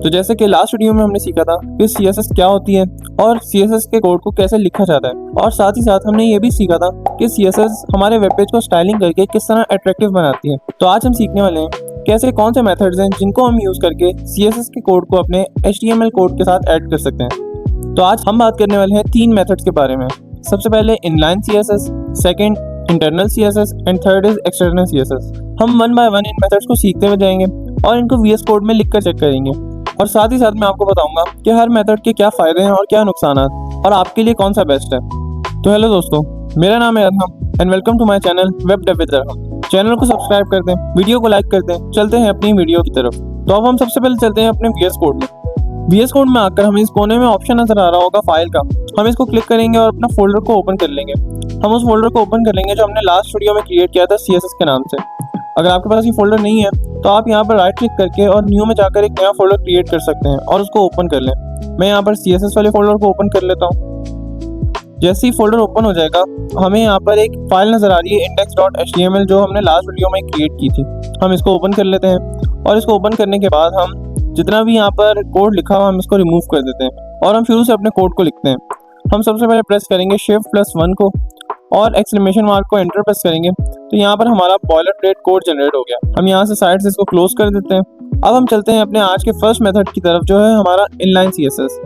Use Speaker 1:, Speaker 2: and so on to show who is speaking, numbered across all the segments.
Speaker 1: तो जैसे कि लास्ट वीडियो में हमने सीखा था कि CSS क्या होती है और CSS के कोड को कैसे लिखा जाता है, और साथ ही साथ हमने ये भी सीखा था कि CSS हमारे वेब पेज को स्टाइलिंग करके किस तरह अट्रैक्टिव बनाती है। तो आज हम सीखने वाले हैं कि ऐसे कौन से मेथड्स हैं जिनको हम यूज़ करके CSS के कोड को अपने HTML कोड के साथ ऐड कर सकते हैं। तो आज हम बात करने वाले हैं 3 मेथड्स के बारे में। सबसे पहले inline CSS, second internal CSS and third is external CSS। हम one by one in methods को सीखते हुए जाएंगे और इनको VS कोड में लिखकर चेक करेंगे, और साथ ही साथ मैं आपको बताऊंगा कि हर मेथड के क्या फ़ायदे हैं और क्या नुकसान और आपके लिए कौन सा बेस्ट है। तो हेलो दोस्तों, मेरा नाम है Arham and welcome to my channel web dev with Arham. Channel को सब्सक्राइब कर दें, वीडियो को लाइक कर दें। चलते हैं अपनी वीडियो की तरफ। तो अब हम सबसे पहले चलते हैं अपने VS कोड में। VS कोड में आकर हमें इस कोने में ऑप्शन नजर आ रहा होगा फाइल का। हम इसको क्लिक करेंगे और अपना फोल्डर को ओपन कर लेंगे। हम उस फोल्डर को ओपन कर लेंगे जो हमने लास्ट वीडियो में क्रिएट किया था CSS के नाम से। अगर आपके पास ये फोल्डर नहीं है तो आप यहाँ पर राइट क्लिक करके और न्यू में जाकर एक नया फोल्डर क्रिएट कर सकते हैं और उसको ओपन कर लें। मैं यहाँ पर CSS वाले फोल्डर को ओपन कर लेता हूँ। जैसे ही फोल्डर ओपन हो जाएगा हमें यहाँ पर एक फाइल नजर आ रही है index.html जो हमने लास्ट वीडियो में क्रिएट की थी। हम इसको ओपन कर लेते हैं और इसको ओपन करने के बाद हम जितना भी यहाँ पर कोड लिखा हुआ हम इसको रिमूव कर देते हैं और हम शुरू से अपने कोड को लिखते हैं। हम सबसे पहले प्रेस करेंगे Shift+1 को और एक्सक्लेमेशन मार्क को एंटर प्रेस करेंगे तो यहाँ पर हमारा बॉयलर प्लेट कोड जनरेट हो गया। हम यहाँ से साइड से इसको क्लोज कर देते हैं। अब हम चलते हैं अपने आज के फर्स्ट मेथड की तरफ जो है हमारा इनलाइन CSS।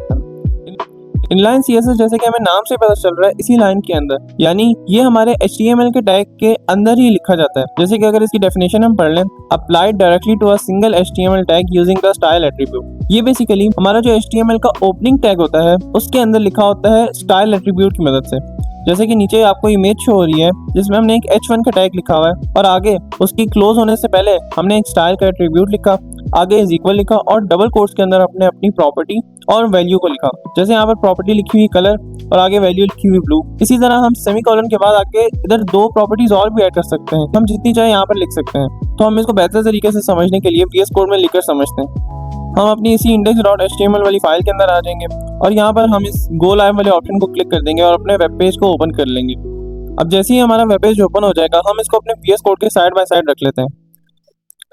Speaker 1: इनलाइन CSS जैसे कि हमें नाम से पता चल रहा है इसी लाइन के अंदर, यानी ये हमारे HTML के टैग के अंदर ही लिखा जाता है। जैसे कि अगर इसकी डेफिनेशन हम पढ़ लें, applied directly to a single HTML tag using the style attribute. ये बेसिकली हमारा जो HTML का ओपनिंग टैग होता है उसके अंदर लिखा होता है स्टाइल एट्रीब्यूट की मदद से। जैसे कि नीचे आपको इमेज शो हो रही है जिसमें हमने एक H1 का टैग लिखा हुआ है और आगे उसकी क्लोज होने से पहले हमने एक स्टाइल का एट्रीब्यूट लिखा, आगे इज इक्वल लिखा और डबल कोट्स के अंदर अपने अपनी प्रॉपर्टी और वैल्यू को लिखा। जैसे यहाँ पर प्रॉपर्टी लिखी हुई कलर और आगे वैल्यू लिखी हुई ब्लू। इसी तरह हम सेमीकोलन के बाद आगे इधर 2 प्रॉपर्टीज और भी ऐड कर सकते हैं। हम जितनी चाहे यहाँ पर लिख सकते हैं। तो हम इसको बेहतर तरीके से समझने के लिए VS कोड में लिखकर समझते हैं। हम अपनी इसी index.html वाली फाइल के अंदर आ जाएंगे और यहाँ पर हम इस गो लाइव वाले ऑप्शन को क्लिक कर देंगे और अपने वेब पेज को ओपन कर लेंगे। अब जैसे ही हमारा वेब पेज ओपन हो जाएगा हम इसको अपने VS कोड के साइड बाय साइड रख लेते हैं।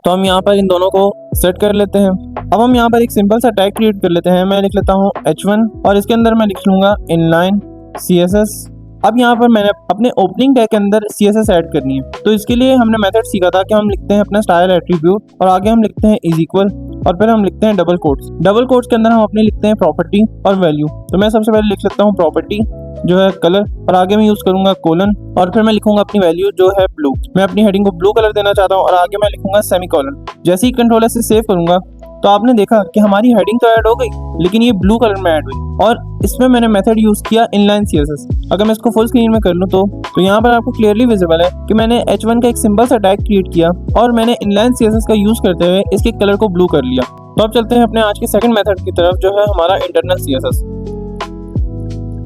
Speaker 1: तो हम यहाँ पर इन दोनों को सेट कर लेते हैं। अब हम यहाँ पर एक सिंपल सा टैग क्रिएट कर लेते हैं। मैं लिख लेता हूँ H1 और इसके अंदर मैं लिख लूँगा इनलाइन CSS। अब यहाँ पर मैंने अपने ओपनिंग टैग के अंदर CSS ऐड करनी है। तो इसके लिए हमने मेथड सीखा था कि हम लिखते हैं अपना स्टाइल एट्रीब्यूट और आगे हम लिखते हैं इज इक्वल और फिर हम लिखते हैं डबल कोट्स। डबल कोट्स के अंदर हम अपने लिखते हैं प्रॉपर्टी और वैल्यू। तो मैं सबसे पहले लिख लेता हूँ प्रॉपर्टी जो है कलर और आगे मैं यूज करूंगा कोलन और फिर मैं लिखूंगा अपनी वैल्यू जो है ब्लू। मैं अपनी हेडिंग को ब्लू कलर देना चाहता हूँ और आगे मैं लिखूंगा सेमीकोलन। जैसे ही कंट्रोल से सेव करूंगा तो आपने देखा कि हमारी हेडिंग तो ऐड हो गई लेकिन ये ब्लू कलर में ऐड हुई और इसमें मैंने मेथड यूज किया इनलाइन CSS। अगर मैं इसको फुल स्क्रीन में कर लूँ तो यहाँ पर आपको क्लियरली विजिबल है कि मैंने H1 का एक सिंपल सा टैग क्रिएट किया और मैंने इनलाइन CSS का यूज करते हुए इसके कलर को ब्लू कर लिया। तो अब चलते हैं अपने आज के सेकंड मेथड की तरफ जो है हमारा इंटरनल CSS।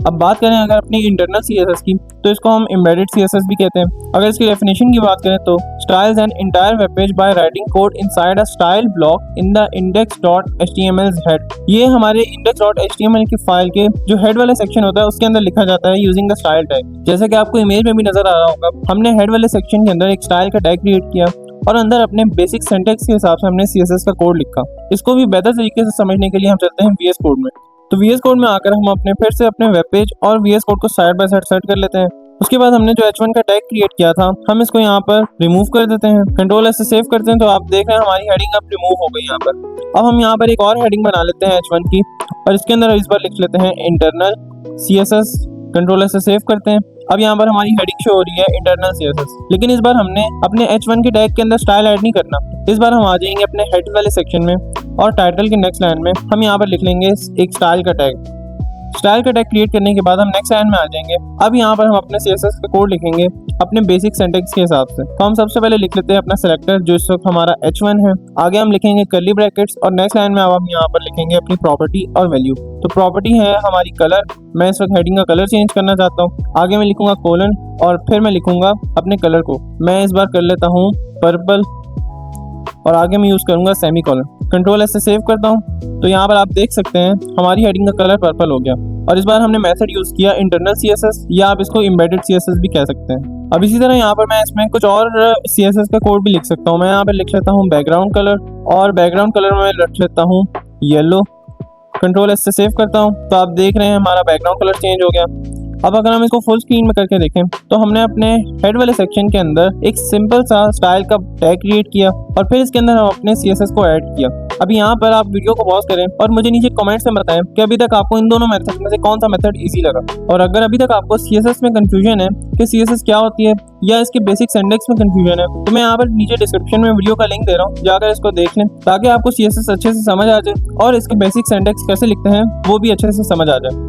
Speaker 1: अब बात करें अगर अपनी इंटरनल CSS की तो इसको हम एम्बेडेड CSS भी कहते हैं। अगर इसकी डेफिनेशन की बात करें तो styles an entire web page by writing code inside a style block in the index.html head. ये हमारे index.html की फाइल के जो हेड वाला सेक्शन होता है उसके अंदर लिखा जाता है यूजिंग द स्टाइल टैग। जैसे कि आपको इमेज में भी नजर आ रहा होगा, हमने हेड वाले सेक्शन के अंदर एक स्टाइल का टैग क्रिएट किया और अंदर अपने बेसिक सिंटैक्स के हिसाब से हमने CSS का कोड लिखा। इसको भी बेहतर तरीके से समझने के लिए हम चलते हैं VS कोड में। तो VS कोड में आकर हम अपने फिर से अपने वेब पेज और VS कोड को साइड बाय साइड सेट कर लेते हैं। उसके बाद हमने जो H1 का टैग क्रिएट किया था हम इसको यहाँ पर रिमूव कर देते हैं। कंट्रोल से सेव करते हैं तो आप देख रहे हैं हमारी हेडिंग अब रिमूव हो गई यहाँ पर। अब हम यहाँ पर एक और हेडिंग बना लेते हैं H1 की और इसके अंदर इस बार लिख लेते हैं इंटरनल CSS। कंट्रोल से सेव करते हैं। अब यहाँ पर हमारी हेडिंग शो हो रही है इंटरनल CSS, लेकिन इस बार हमने अपने H1 के टैग के अंदर स्टाइल ऐड नहीं करना। इस बार हम आ जाएंगे अपने हेड वाले सेक्शन में और टाइटल के नेक्स्ट लाइन में हम यहाँ पर लिख लेंगे एक स्टाइल का टैग। स्टाइल का टैग क्रिएट करने के बाद हम नेक्स्ट लाइन में आ जाएंगे। अब यहाँ पर हम अपने CSS का कोड लिखेंगे अपने बेसिक सिंटैक्स के हिसाब से। तो हम सबसे पहले लिख लेते हैं अपना सेलेक्टर जो इस वक्त हमारा H1 है। आगे हम लिखेंगे कर्ली ब्रैकेट्स और नेक्स्ट लाइन में अब हम यहाँ पर लिखेंगे अपनी प्रॉपर्टी और वैल्यू। तो प्रॉपर्टी है हमारी कलर। मैं इस वक्त हेडिंग का कलर चेंज करना चाहता हूँ। आगे मैं लिखूंगा कोलन और फिर मैं लिखूंगा अपने कलर को। मैं इस बार कर लेता हूँ पर्पल और आगे मैं यूज करूंगा सेमीकोलन। कंट्रोल से सेव करता हूँ तो यहाँ पर आप देख सकते हैं हमारी हेडिंग का कलर पर्पल हो गया। और इस बार हमने मेथड यूज किया इंटरनल CSS या आप इसको एम्बेडेड CSS भी कह सकते हैं। अब इसी तरह यहाँ पर मैं इसमें कुछ और CSS का कोड भी लिख सकता हूँ। मैं यहाँ पर लिख लेता हूँ बैकग्राउंड कलर और बैकग्राउंड कलर में रख लेता हूँ येलो। कंट्रोल एस से सेव करता हूँ तो आप देख रहे हैं हमारा बैकग्राउंड कलर चेंज हो गया। अब अगर हम इसको फुल स्क्रीन में करके देखें तो हमने अपने हेड वाले सेक्शन के अंदर एक सिंपल सा स्टाइल का टैग क्रिएट किया और फिर इसके अंदर हम अपने CSS को ऐड किया। अभी यहाँ पर आप वीडियो को पॉज करें और मुझे नीचे कमेंट्स में बताएं कि अभी तक आपको इन दोनों मेथड में से कौन सा मेथड इजी लगा। और अगर अभी तक आपको CSS में कंफ्यूजन है कि CSS क्या होती है या इसके बेसिक सिंटैक्स में कंफ्यूजन है तो मैं यहाँ पर नीचे डिस्क्रिप्शन में वीडियो का लिंक दे रहा हूँ, जाकर इसको देख लें ताकि आपको CSS अच्छे से समझ आ जाए और इसके बेसिक सिंटैक्स कैसे लिखते हैं वो भी अच्छे से समझ आ जाए।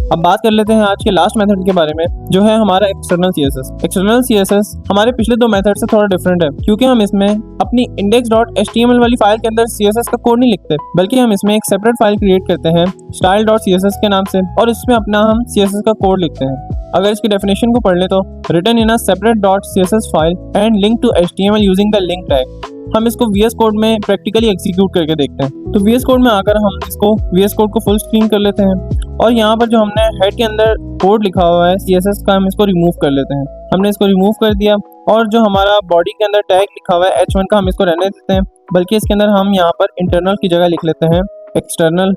Speaker 1: अब बात कर लेते हैं आज के लास्ट मेथड के बारे में जो है हमारा एक्सटर्नल CSS। एक्सटर्नल CSS हमारे पिछले दो मेथड से थोड़ा डिफरेंट है क्योंकि हम इसमें अपनी index.html वाली फाइल के अंदर CSS का कोड नहीं लिखते, बल्कि हम इसमें एक सेपरेट फाइल क्रिएट करते हैं style.css के नाम से और इसमें अपना हम CSS का कोड लिखते हैं। अगर इसकी डेफिनेशन को पढ़ ले तो written in a separate .css file and link to HTML using the link tag. हम इसको VS कोड में प्रैक्टिकली एग्जीक्यूट करके देखते हैं। तो VS कोड में आकर हम इसको VS कोड को फुल स्क्रीन कर लेते हैं और यहाँ पर जो हमने हेड के अंदर कोड लिखा हुआ है CSS का हम इसको रिमूव कर लेते हैं। हमने इसको रिमूव कर दिया और जो हमारा बॉडी के अंदर टैग लिखा हुआ है H1 का हम इसको रहने देते हैं, बल्कि इसके अंदर हम यहाँ पर इंटरनल की जगह लिख लेते हैं एक्सटर्नल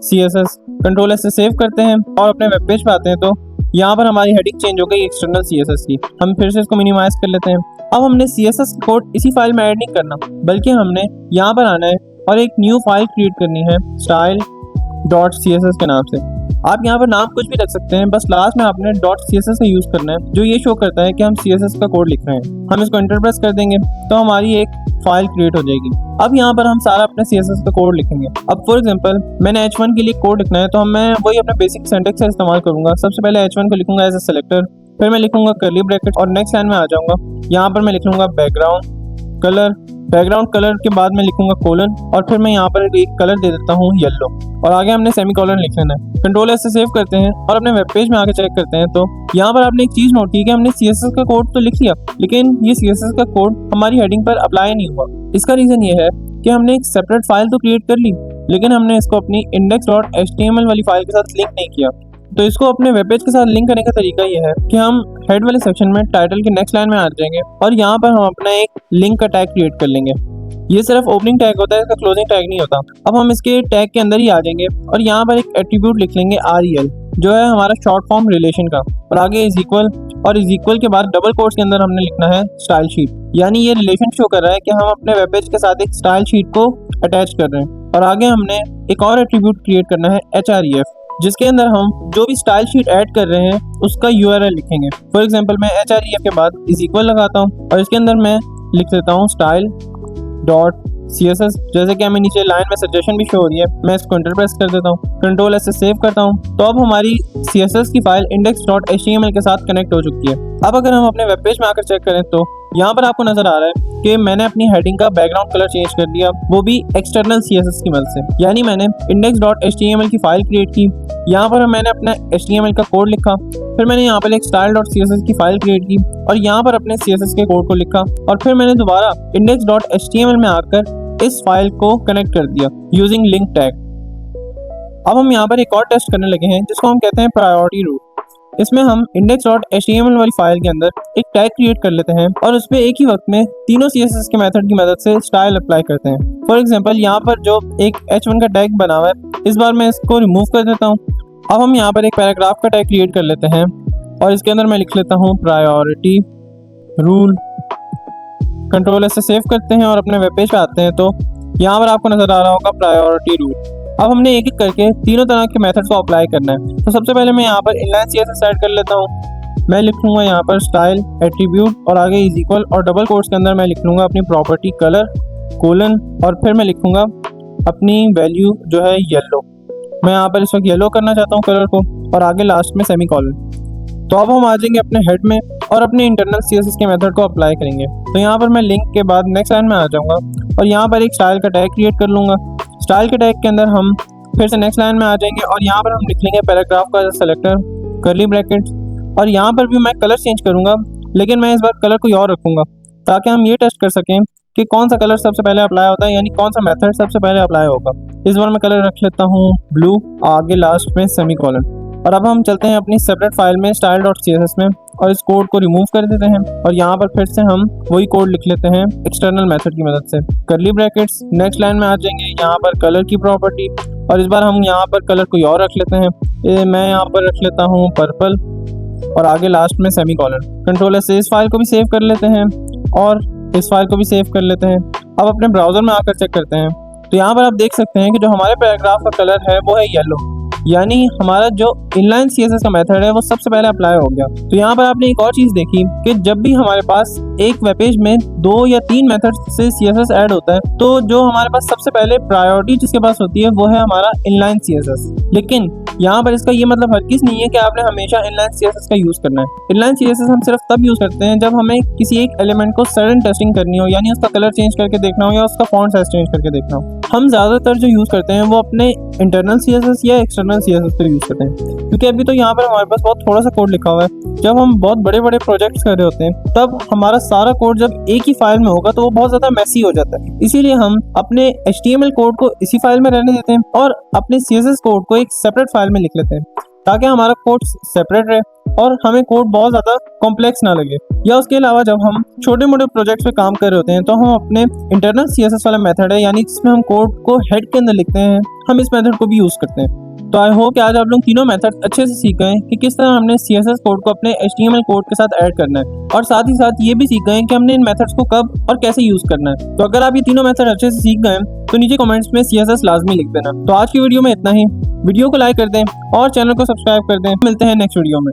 Speaker 1: CSS। कंट्रोल एस से सेव करते हैं और अपने वेब पेज पे आते हैं तो यहाँ पर हमारी हेडिंग चेंज हो गई एक्सटर्नल CSS की। हम फिर से इसको मिनिमाइज कर लेते हैं। अब हमने CSS कोड इसी फाइल में ऐड नहीं करना, बल्कि हमने यहाँ पर आना है और एक न्यू फाइल क्रिएट करनी है style.css के नाम से। आप यहाँ पर नाम कुछ भी रख सकते हैं, बस लास्ट में आपने .css का यूज करना है जो ये शो करता है कि हम CSS का कोड लिख रहे हैं। हम इसको एंटर प्रेस कर देंगे तो हमारी एक फाइल क्रिएट हो जाएगी। अब यहाँ पर हम सारा अपने CSS का कोड लिखेंगे। अब फॉर एग्जांपल मैंने H1 के लिए कोड लिखना है तो मैं वही अपने बेसिक सिंटैक्स का इस्तेमाल करूंगा। सबसे पहले H1 को लिखूंगा एज ए सेलेक्टर, फिर मैं लिखूंगा कर्ली ब्रैकेट और नेक्स्ट लाइन में आ जाऊंगा। यहाँ पर मैं लिख लूंगा बैकग्राउंड कलर। बैकग्राउंड कलर के बाद मैं लिखूंगा कोलन और फिर मैं यहाँ पर एक कलर दे देता हूँ येलो और आगे हमने सेमीकोलन लिख लेना है। कंट्रोल एस से सेव करते हैं और अपने वेब पेज में आके चेक करते हैं तो यहाँ पर आपने एक चीज नोट की कि हमने CSS का कोड तो लिख लिया, लेकिन ये CSS का कोड हमारी हेडिंग पर अप्लाई नहीं हुआ। इसका रीजन ये है कि हमने एक सेपरेट फाइल तो क्रिएट कर ली, लेकिन हमने इसको अपनी index.html वाली फाइल के साथ लिंक नहीं किया। तो इसको अपने वेब पेज के साथ लिंक करने का तरीका ये है कि हम हेड वाले सेक्शन में टाइटल के नेक्स्ट लाइन में आ जाएंगे और यहाँ पर हम अपना एक लिंक का टैग क्रिएट कर लेंगे। ये सिर्फ ओपनिंग टैग होता है, इसका क्लोजिंग टैग नहीं होता। अब हम इसके टैग के अंदर ही आ जाएंगे और यहाँ पर एक एट्रीब्यूट लिख लेंगे REL जो है हमारा शॉर्ट फॉर्म रिलेशन का, और आगे इज इक्वल और इज इक्वल के बाद डबल कोट्स के अंदर हमने लिखना है स्टाइल शीट। यानी ये रिलेशन शो कर रहा है कि हम अपने वेब पेज के साथ एक स्टाइल शीट को अटैच कर रहे हैं। और आगे हमने एक और एट्रीब्यूट क्रिएट करना है HREF जिसके अंदर हम जो भी स्टाइल शीट ऐड कर रहे हैं उसका URL लिखेंगे। फॉर एग्जांपल मैं HREF के बाद इज इक्वल लगाता हूँ और इसके अंदर मैं लिख लेता हूँ style.css। जैसे कि हमें नीचे लाइन में सजेशन भी शो हो रही है, मैं इसको एंटर प्रेस कर देता हूँ, कंट्रोल एस से सेव करता हूँ तो अब हमारी CSS की फाइल index.html के साथ कनेक्ट हो चुकी है। अब अगर हम अपने वेब पेज में आकर चेक करें तो यहाँ पर आपको नजर आ रहा है कि मैंने अपनी हेडिंग का बैकग्राउंड कलर चेंज कर दिया, वो भी एक्सटर्नल CSS की मदद से। यानी मैंने index.html की फाइल क्रिएट की, यहाँ पर मैंने अपना HTML का कोड लिखा, फिर मैंने यहाँ पर एक style.css की फाइल क्रिएट की और यहाँ पर अपने CSS के कोड को लिखा और फिर मैंने दोबारा index.html में आकर इस फाइल को कनेक्ट कर दिया यूजिंग लिंक टैग। अब हम यहाँ पर एक और टेस्ट करने लगे हैं जिसको हम कहते हैं प्रायोरिटी रूट। इसमें हम index.html वाली फाइल के अंदर एक टैग क्रिएट कर लेते हैं और उसमें एक ही वक्त में तीनों CSS के मेथड की मदद से स्टाइल अप्लाई करते हैं। फॉर एग्जांपल यहाँ पर जो एक H1 का टैग बना हुआ है, इस बार मैं इसको रिमूव कर देता हूँ। अब हम यहाँ पर एक पैराग्राफ का टैग क्रिएट कर लेते हैं और इसके अंदर मैं लिख लेता हूँ प्रायोरिटी रूल। कंट्रोल एस से सेव करते हैं और अपने वेब पेज पे आते हैं तो यहाँ पर आपको नजर आ रहा होगा प्रायोरिटी रूल। अब हमने एक एक करके तीनों तरह के मेथड्स को अप्लाई करना है। तो सबसे पहले मैं यहाँ पर इनलाइन CSS ऐड कर लेता हूँ। मैं लिख लूँगा यहाँ पर स्टाइल एट्रीब्यूट और आगे इज इक्वल और डबल कोट्स के अंदर मैं लिख लूँगा अपनी प्रॉपर्टी कलर कोलन और फिर मैं लिखूँगा अपनी वैल्यू जो है येलो। मैं यहाँ पर इस वक्त येलो करना चाहता हूँ कलर को और आगे लास्ट में सेमीकोलन। तो अब हम आ जाएंगे अपने हेड में और अपने इंटरनल CSS के मेथड को अप्लाई करेंगे। तो यहाँ पर मैं लिंक के बाद नेक्स्ट लाइन में आ जाऊँगा और यहाँ पर एक स्टाइल का टैग क्रिएट कर लूँगा। स्टाइल के टैग के अंदर हम फिर से नेक्स्ट लाइन में आ जाएंगे और यहाँ पर हम लिख लेंगे पैराग्राफ का सेलेक्टर कर्ली ब्रैकेट और यहाँ पर भी मैं कलर चेंज करूँगा, लेकिन मैं इस बार कलर कोई और रखूँगा ताकि हम ये टेस्ट कर सकें कि कौन सा कलर सबसे पहले अप्लाई होता है, यानी कौन सा मेथड सबसे पहले अप्लाई होगा। इस बार मैं कलर रख लेता हूँ ब्लू, आगे लास्ट में सेमीकोलन। और अब हम चलते हैं अपनी सेपरेट फाइल में style.css में और इस कोड को रिमूव कर देते हैं और यहाँ पर फिर से हम वही कोड लिख लेते हैं एक्सटर्नल मेथड की मदद से। कर्ली ब्रैकेट्स, नेक्स्ट लाइन में आ जाएंगे यहाँ पर कलर की प्रॉपर्टी और इस बार हम यहाँ पर कलर कोई और रख लेते हैं। मैं यहाँ पर रख लेता हूँ पर्पल और आगे लास्ट में सेमीकोलन। कंट्रोलर से इस फाइल को भी सेव कर लेते हैं और इस फाइल को भी सेव कर लेते हैं। अब अपने ब्राउजर में आकर चेक करते हैं तो यहाँ पर आप देख सकते हैं कि जो हमारे पैराग्राफ का कलर है वो है येलो, यानी हमारा जो इनलाइन CSS का मेथड है वो सबसे पहले अप्लाई हो गया। तो यहाँ पर आपने एक और चीज़ देखी कि जब भी हमारे पास एक वेब पेज में 2 या 3 मेथड से CSS ऐड होता है तो जो हमारे पास सबसे पहले प्रायोरिटी जिसके पास होती है वो है हमारा इनलाइन CSS। लेकिन यहाँ पर इसका ये मतलब हरगिज़ नहीं है कि आपने हमेशा इनलाइन CSS का यूज़ करना है। इनलाइन CSS हम सिर्फ तब यूज़ करते हैं जब हमें किसी एक एलिमेंट को सडन टेस्टिंग करनी हो, यानी उसका कलर चेंज करके देखना हो या उसका फॉन्ट साइज चेंज करके देखना हो। हम ज़्यादातर जो यूज़ करते हैं वो अपने इंटरनल CSS या एक्सटर्नल CSS पर यूज़ करते हैं, क्योंकि अभी तो यहाँ पर हमारे पास बहुत थोड़ा सा कोड लिखा हुआ है। जब हम बहुत बड़े बड़े प्रोजेक्ट्स कर रहे होते हैं तब हमारा सारा कोड जब एक ही फाइल में होगा तो वो बहुत ज़्यादा मैसी हो जाता है। इसीलिए हम अपने HTML कोड को इसी फाइल में रहने देते हैं और अपने CSS कोड को एक सेपरेट फाइल में लिख लेते हैं ताकि हमारा कोड सेपरेट रहे और हमें कोड बहुत ज़्यादा कॉम्प्लेक्स ना लगे। या उसके अलावा जब हम छोटे मोटे प्रोजेक्ट्स पे काम कर रहे होते हैं तो हम अपने इंटरनल CSS वाला मेथड है, यानी जिसमें हम कोड को हेड के अंदर लिखते हैं, हम इस मेथड को भी यूज़ करते हैं। तो आई होप कि आज आप लोग तीनों मेथड अच्छे से सीख गए कि किस तरह हमने CSS कोड को अपने HTML कोड के साथ ऐड करना है और साथ ही साथ ये भी सीख गए कि हमने इन मेथड्स को कब और कैसे यूज़ करना है। तो अगर आप ये तीनों मेथड अच्छे से सीख गए तो नीचे कमेंट्स में CSS लाजमी लिख देना। तो आज की वीडियो में इतना ही। वीडियो को लाइक कर दें और चैनल को सब्सक्राइब कर दें। मिलते हैं नेक्स्ट वीडियो में।